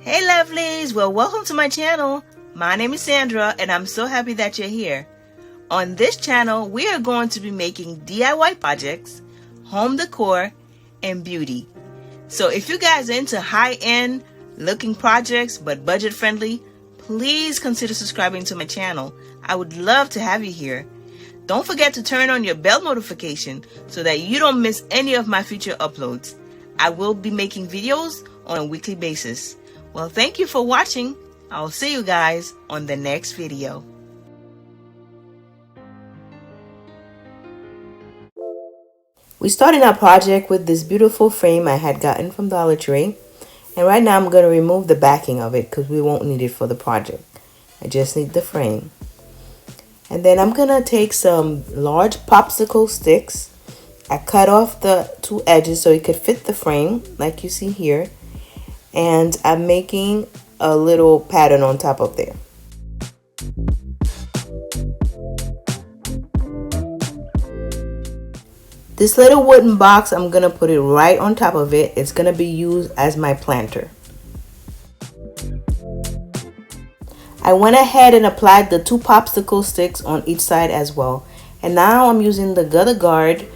Hey lovelies, well welcome to my channel. My name is Sandra and I'm so happy that you're here. On this channel we are going to be making DIY projects, home decor, and beauty. So if you guys are into high-end looking projects but budget friendly, please consider subscribing to my channel. I would love to have you here. Don't forget to turn on your bell notification so that you don't miss any of my future uploads. I will be making videos on a weekly basis. Well, thank you for watching. I'll see you guys on the next video. We started our project with this beautiful frame I had gotten from Dollar Tree. And right now I'm going to remove the backing of it because we won't need it for the project. I just need the frame. And then I'm going to take some large popsicle sticks. I cut off the two edges so it could fit the frame like you see here. And I'm making a little pattern on top of there. This little wooden box, I'm going to put it right on top of it. It's going to be used as my planter. I went ahead and applied the two popsicle sticks on each side as well. And now I'm using the gutter guard.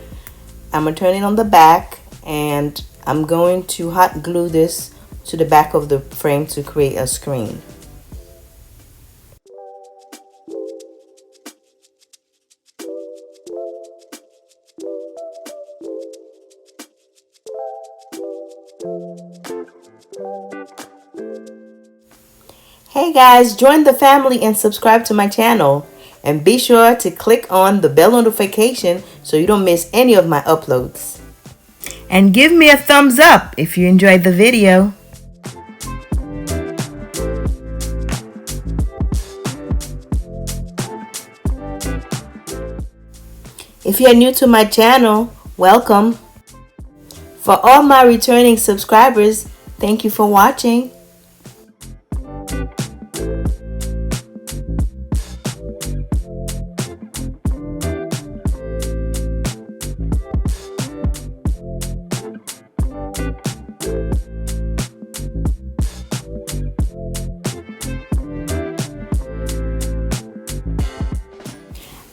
I'm going to turn it on the back and I'm going to hot glue this to the back of the frame to create a screen. Hey guys, join the family and subscribe to my channel. And be sure to click on the bell notification so you don't miss any of my uploads. And give me a thumbs up if you enjoyed the video. If you're new to my channel, welcome. For all my returning subscribers, thank you for watching.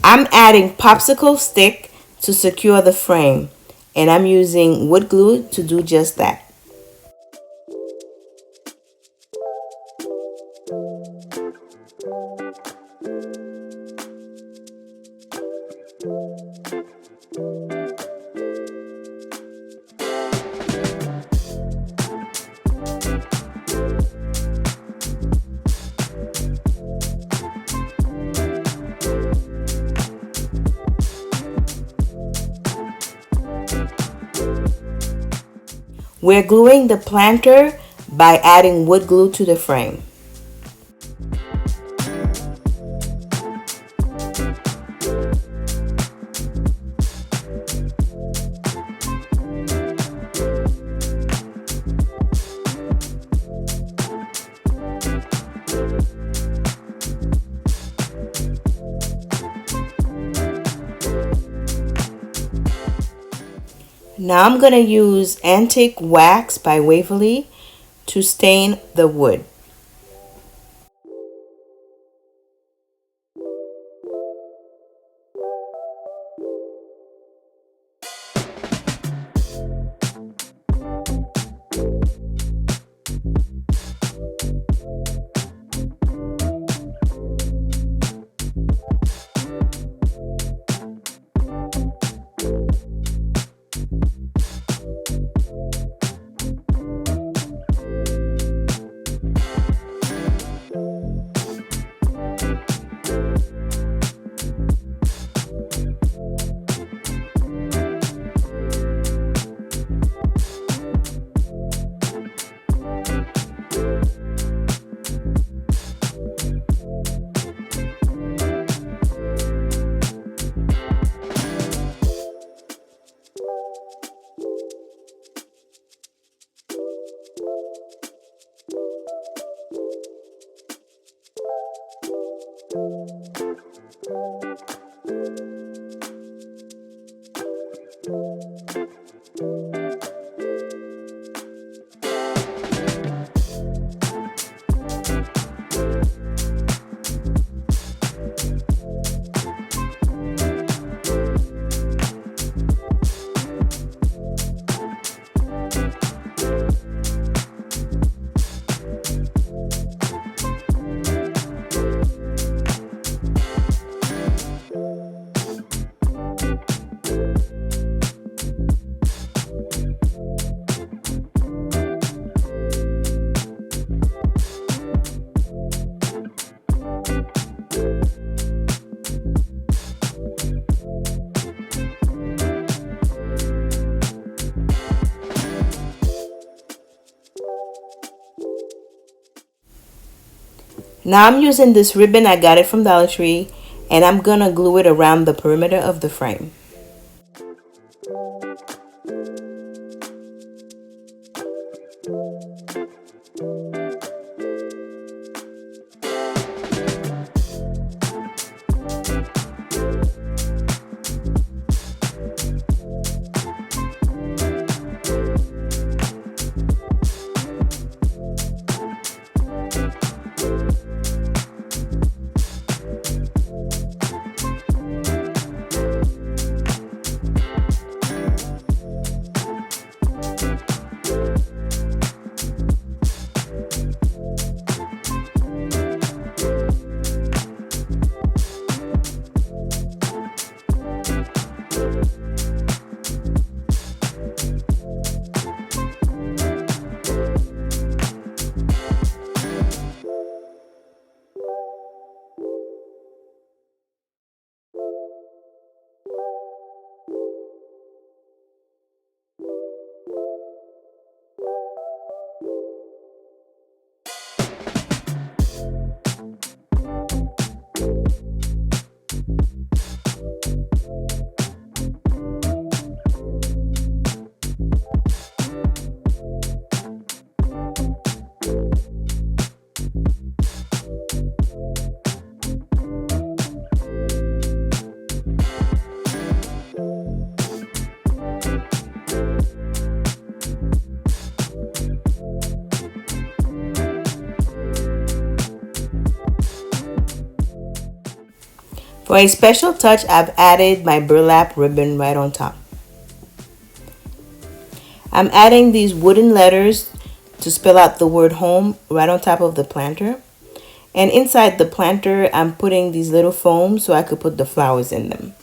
I'm adding popsicle stick to secure the frame, and I'm using wood glue to do just that. We're gluing the planter by adding wood glue to the frame. Now I'm going to use Antique Wax by Waverly to stain the wood. Now I'm using this ribbon, I got it from Dollar Tree, and I'm gonna glue it around the perimeter of the frame. For a special touch, I've added my burlap ribbon right on top. I'm adding these wooden letters to spell out the word home right on top of the planter. And inside the planter, I'm putting these little foams so I could put the flowers in them.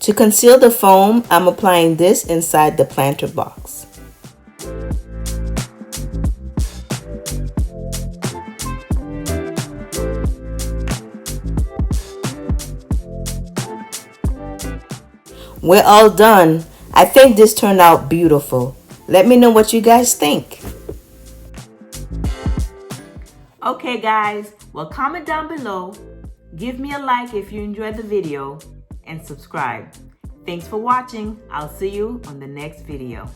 To conceal the foam, I'm applying this inside the planter box. We're all done. I think this turned out beautiful. Let me know what you guys think. Okay guys, well, comment down below, give me a like if you enjoyed the video, and subscribe. Thanks for watching. I'll see you on the next video.